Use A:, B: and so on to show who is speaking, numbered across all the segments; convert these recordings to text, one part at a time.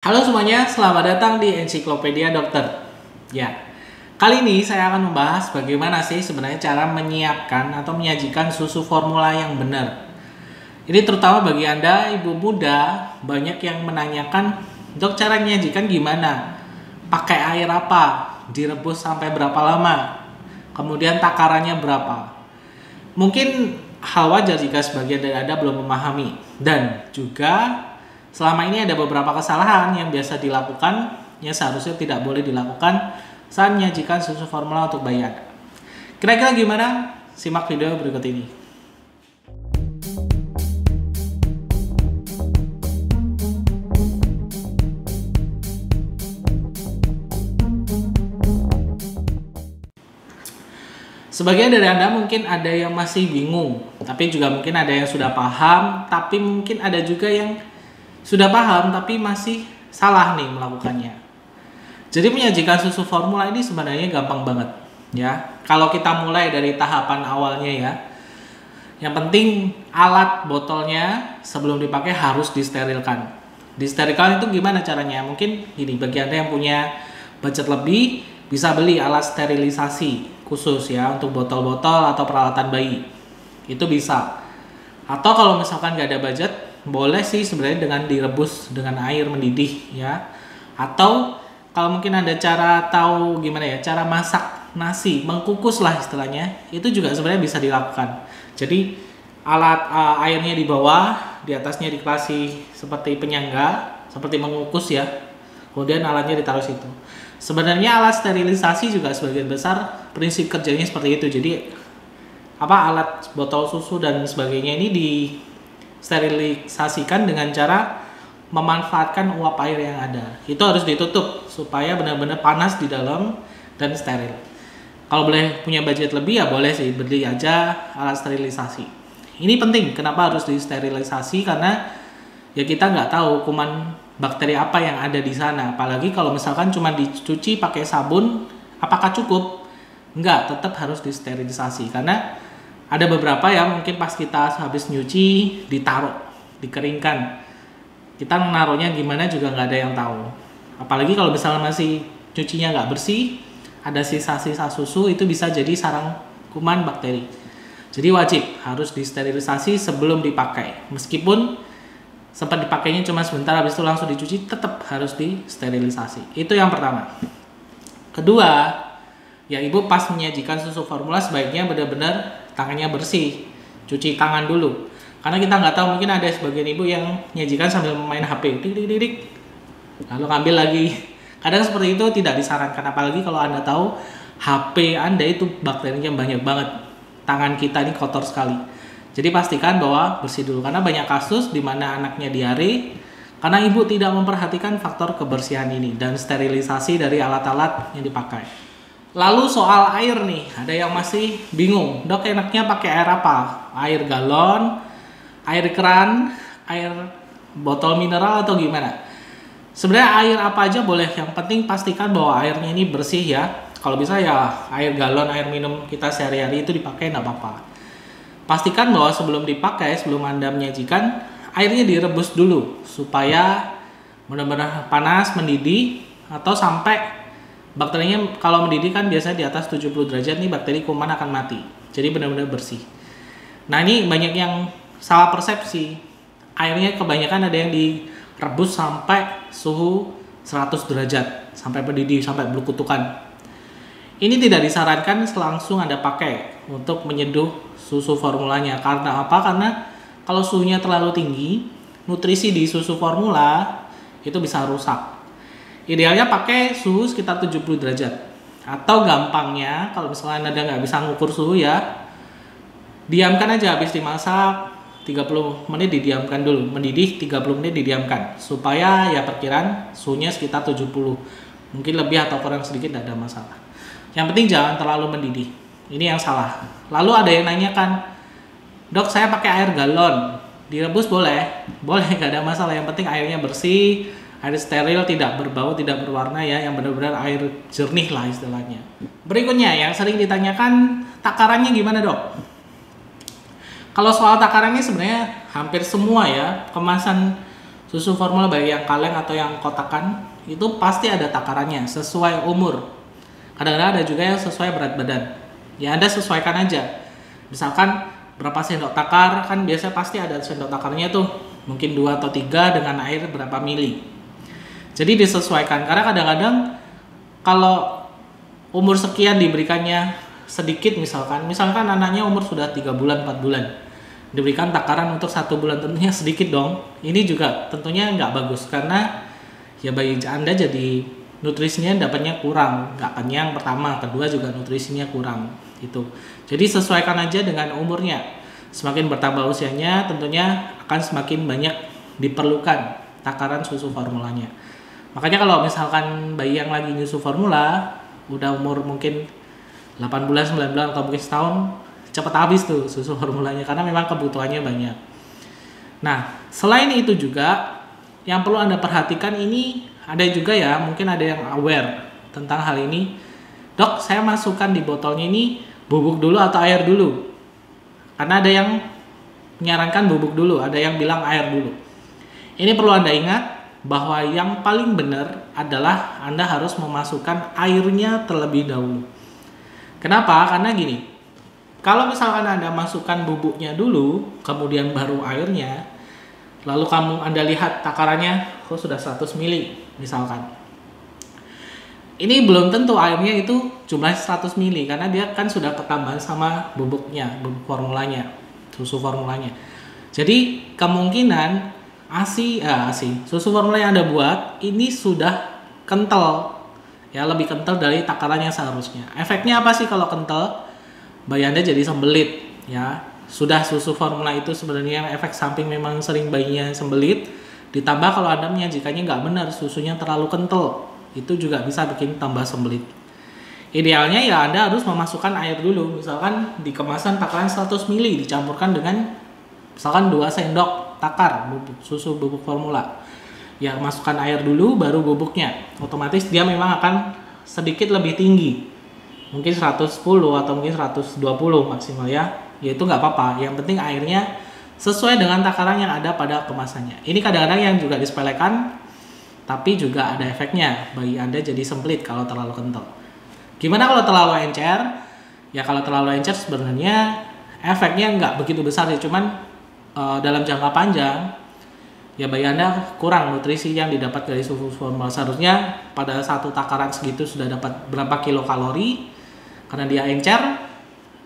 A: Halo semuanya, selamat datang di Ensiklopedia Dokter. Ya, kali ini saya akan membahas bagaimana sih sebenarnya cara menyiapkan atau menyajikan susu formula yang benar. Ini terutama bagi Anda ibu muda, banyak yang menanyakan, dok cara menyajikan gimana? Pakai air apa? Direbus sampai berapa lama? Kemudian takarannya berapa? Mungkin hal wajar jika sebagian dari Anda belum memahami. Dan juga selama ini ada beberapa kesalahan yang biasa dilakukan yang seharusnya tidak boleh dilakukan saat menyajikan susu formula untuk bayi Anda. Kira-kira gimana? Simak video berikut ini. Sebagian dari Anda mungkin ada yang masih bingung, tapi juga mungkin ada yang sudah paham, tapi mungkin ada juga yang sudah paham tapi masih salah nih melakukannya. Jadi menyajikan susu formula ini sebenarnya gampang banget ya. Kalau kita mulai dari tahapan awalnya ya. Yang penting alat botolnya sebelum dipakai harus disterilkan. Disterilkan itu gimana caranya? Mungkin gini, bagi Anda yang punya budget lebih bisa beli alat sterilisasi khusus ya untuk botol-botol atau peralatan bayi. Itu bisa. Atau kalau misalkan nggak ada budget, boleh sih sebenarnya dengan direbus dengan air mendidih ya. Atau kalau mungkin ada cara tahu gimana ya, cara masak nasi, mengkukus lah istilahnya, itu juga sebenarnya bisa dilakukan. Jadi alat airnya di bawah, di atasnya dikasih seperti penyangga, seperti mengukus ya. Kemudian alatnya ditaruh situ. Sebenarnya alat sterilisasi juga sebagian besar prinsip kerjanya seperti itu. Jadi alat botol susu dan sebagainya ini disterilisasikan dengan cara memanfaatkan uap air yang ada. Itu harus ditutup supaya benar-benar panas di dalam dan steril. Kalau boleh punya budget lebih ya boleh sih beli aja alat sterilisasi. Ini penting, kenapa harus disterilisasi? Karena ya kita nggak tahu kuman bakteri apa yang ada di sana. Apalagi kalau misalkan cuma dicuci pakai sabun, apakah cukup? Enggak, tetap harus disterilisasi. Karena ada beberapa yang mungkin pas kita habis nyuci, ditaruh, dikeringkan. Kita menaruhnya gimana juga nggak ada yang tahu. Apalagi kalau misalnya masih cucinya nggak bersih, ada sisa-sisa susu, itu bisa jadi sarang kuman bakteri. Jadi wajib harus disterilisasi sebelum dipakai. Meskipun sempat dipakainya cuma sebentar, habis itu langsung dicuci, tetap harus disterilisasi. Itu yang pertama. Kedua, ya ibu pas menyajikan susu formula sebaiknya benar-benar tangannya bersih. Cuci tangan dulu. Karena kita nggak tahu, mungkin ada sebagian ibu yang menyajikan sambil main HP. Dik. Lalu ngambil lagi. Kadang seperti itu tidak disarankan. Apalagi kalau Anda tahu HP Anda itu bakterinya banyak banget. Tangan kita ini kotor sekali. Jadi pastikan bahwa bersih dulu, karena banyak kasus di mana anaknya diare karena ibu tidak memperhatikan faktor kebersihan ini dan sterilisasi dari alat-alat yang dipakai. Lalu soal air nih, ada yang masih bingung, dok enaknya pakai air apa? Air galon, air keran, air botol mineral atau gimana? Sebenarnya air apa aja boleh, yang penting pastikan bahwa airnya ini bersih ya. Kalau bisa ya air galon, air minum kita sehari-hari itu dipakai nggak apa-apa. Pastikan bahwa sebelum dipakai, sebelum Anda menyajikan, airnya direbus dulu supaya benar-benar panas, mendidih, atau sampai bakterinya kalau mendidih kan biasanya di atas 70 derajat nih bakteri kuman akan mati. Jadi benar-benar bersih. Nah ini banyak yang salah persepsi. Airnya kebanyakan ada yang direbus sampai suhu 100 derajat, sampai mendidih, sampai berkutukan. Ini tidak disarankan langsung Anda pakai untuk menyeduh susu formulanya. Karena apa? Karena kalau suhunya terlalu tinggi, nutrisi di susu formula itu bisa rusak. Idealnya pakai suhu sekitar 70 derajat. Atau gampangnya, kalau misalnya Anda nggak bisa ngukur suhu ya, diamkan aja habis dimasak 30 menit didiamkan dulu. Mendidih 30 menit didiamkan. Supaya ya perkiraan suhunya sekitar 70. Mungkin lebih atau kurang sedikit tidak ada masalah. Yang penting jangan terlalu mendidih. Ini yang salah. Lalu ada yang nanyakan, dok saya pakai air galon, direbus boleh? Boleh, gak ada masalah. Yang penting airnya bersih, air steril, tidak berbau, tidak berwarna ya, yang benar-benar air jernih lah istilahnya. Berikutnya yang sering ditanyakan, takarannya gimana dok? Kalau soal takarannya sebenarnya hampir semua ya, kemasan Susu formula baik yang kaleng atau yang kotakan itu pasti ada takarannya sesuai umur. Kadang-kadang ada juga yang sesuai berat badan. Ya Anda sesuaikan aja. Misalkan berapa sendok takar, kan biasa pasti ada sendok takarnya tuh. Mungkin 2 atau 3 dengan air berapa mili. Jadi disesuaikan karena kadang-kadang kalau umur sekian diberikannya sedikit misalkan anaknya umur sudah 3 bulan 4 bulan diberikan takaran untuk 1 bulan, tentunya sedikit dong. Ini juga tentunya nggak bagus karena ya bayi Anda jadi nutrisinya dapatnya kurang, nggak kenyang pertama, kedua juga nutrisinya kurang itu. Jadi sesuaikan aja dengan umurnya. Semakin bertambah usianya tentunya akan semakin banyak diperlukan takaran susu formulanya. Makanya kalau misalkan bayi yang lagi nyusu formula udah umur mungkin 8 bulan, 9 bulan atau mungkin setahun, cepat habis tuh susu formulanya karena memang kebutuhannya banyak. Nah, selain itu juga yang perlu Anda perhatikan ini ada juga ya, mungkin ada yang aware tentang hal ini. Dok, saya masukkan di botolnya ini bubuk dulu atau air dulu? Karena ada yang menyarankan bubuk dulu, ada yang bilang air dulu. Ini perlu Anda ingat bahwa yang paling benar adalah Anda harus memasukkan airnya terlebih dahulu. Kenapa? Karena gini, kalau misalkan Anda masukkan bubuknya dulu, kemudian baru airnya, lalu Anda lihat takarannya, kok sudah 100 mili misalkan. Ini belum tentu airnya itu jumlah 100 mili, karena dia kan sudah ketambahan sama bubuknya, bubuk formulanya, susu formulanya. Jadi kemungkinan susu formula yang Anda buat ini sudah kental, ya lebih kental dari takarannya seharusnya. Efeknya apa sih kalau kental? Bayi Anda jadi sembelit, ya. Sudah susu formula itu sebenarnya efek samping memang sering bayinya sembelit. Ditambah kalau Anda menyajikannya nggak benar, susunya terlalu kental, itu juga bisa bikin tambah sembelit. Idealnya ya Anda harus memasukkan air dulu. Misalkan di kemasan takaran 100 mili dicampurkan dengan misalkan 2 sendok takar susu bubuk formula. Ya masukkan air dulu baru bubuknya. Otomatis dia memang akan sedikit lebih tinggi. Mungkin 110 atau mungkin 120 maksimal ya. Ya itu nggak apa-apa. Yang penting airnya sesuai dengan takaran yang ada pada kemasannya. Ini kadang-kadang yang juga disepelekan, tapi juga ada efeknya. Bayi Anda jadi sembelit kalau terlalu kental. Gimana kalau terlalu encer? Ya kalau terlalu encer sebenarnya efeknya nggak begitu besar ya. Cuman dalam jangka panjang ya bayi Anda kurang nutrisi yang didapat dari susu formula. Seharusnya pada satu takaran segitu sudah dapat berapa kilokalori. Karena dia encer,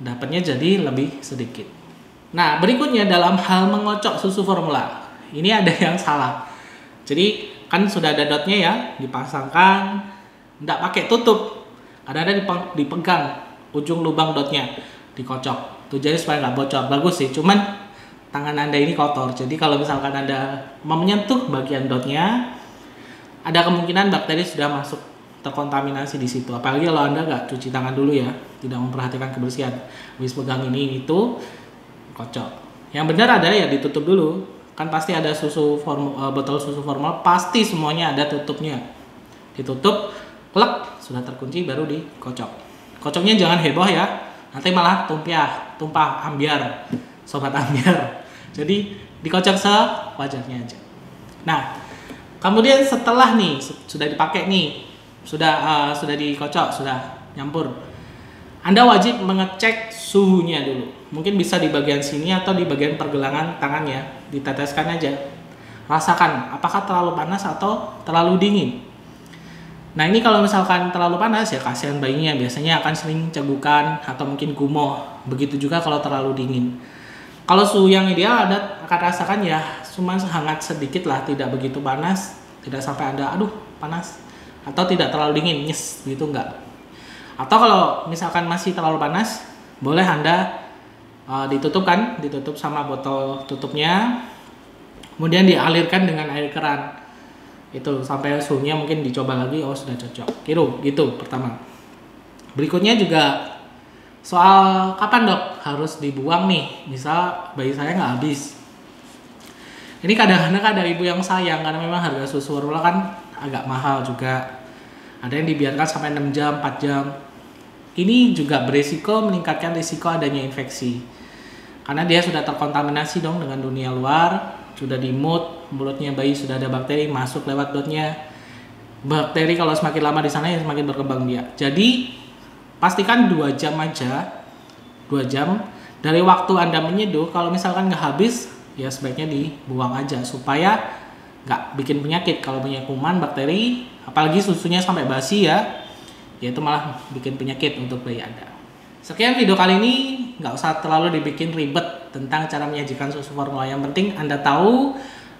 A: dapatnya jadi lebih sedikit. Nah, berikutnya dalam hal mengocok susu formula. Ini ada yang salah. Jadi, kan sudah ada dotnya ya, dipasangkan, tidak pakai tutup. Ada dipegang ujung lubang dotnya, dikocok. Tujuannya supaya nggak bocor. Bagus sih, cuman tangan Anda ini kotor. Jadi, kalau misalkan Anda mau menyentuh bagian dotnya, ada kemungkinan bakteri sudah masuk terkontaminasi di situ. Apalagi kalau Anda nggak cuci tangan dulu ya, tidak memperhatikan kebersihan. Habis pegang ini itu kocok. Yang benar adalah ya ditutup dulu. Kan pasti ada botol susu formula, pasti semuanya ada tutupnya. Ditutup, klek, sudah terkunci baru dikocok. Kocoknya jangan heboh ya. Nanti malah tumpah ambiar. Sobat ambiar. Jadi dikocok sewajarnya aja. Nah, kemudian setelah nih sudah dipakai nih, sudah dikocok, sudah nyampur. Anda wajib mengecek suhunya dulu. Mungkin bisa di bagian sini atau di bagian pergelangan tangannya, diteteskan aja. Rasakan apakah terlalu panas atau terlalu dingin. Nah, ini kalau misalkan terlalu panas ya kasihan bayinya, biasanya akan sering cegukan atau mungkin gumoh. Begitu juga kalau terlalu dingin. Kalau suhu yang ideal Anda akan rasakan ya cuma hangat sedikit lah, tidak begitu panas, tidak sampai Anda aduh panas. Atau tidak terlalu dingin, nyes gitu enggak. Atau kalau misalkan masih terlalu panas, boleh Anda ditutup sama botol tutupnya, kemudian dialirkan dengan air keran. Itu sampai suhunya mungkin dicoba lagi, oh sudah cocok. Gitu pertama. Berikutnya juga soal kapan dok harus dibuang nih, misal bayi saya nggak habis. Ini kadang-kadang ada ibu yang sayang karena memang harga susu formula kan agak mahal juga. Ada yang dibiarkan sampai 6 jam, 4 jam. Ini juga berisiko meningkatkan risiko adanya infeksi. Karena dia sudah terkontaminasi dong dengan dunia luar. sudah di mulutnya bayi sudah ada bakteri masuk lewat dotnya. Bakteri kalau semakin lama di sana ya semakin berkembang dia. Jadi pastikan 2 jam aja, 2 jam dari waktu Anda menyeduh. Kalau misalkan nggak habis, ya sebaiknya dibuang aja supaya nggak bikin penyakit. Kalau punya kuman, bakteri, apalagi susunya sampai basi ya itu malah bikin penyakit untuk bayi Anda. Sekian video kali ini, nggak usah terlalu dibikin ribet tentang cara menyajikan susu formula. Yang penting Anda tahu,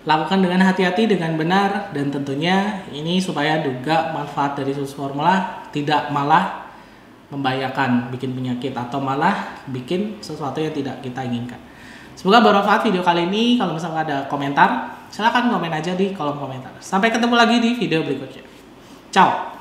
A: lakukan dengan hati-hati, dengan benar, dan tentunya ini supaya juga manfaat dari susu formula tidak malah membahayakan, bikin penyakit, atau malah bikin sesuatu yang tidak kita inginkan. Semoga bermanfaat video kali ini. Kalau misalnya ada komentar, silahkan komen aja di kolom komentar. Sampai ketemu lagi di video berikutnya. Ciao!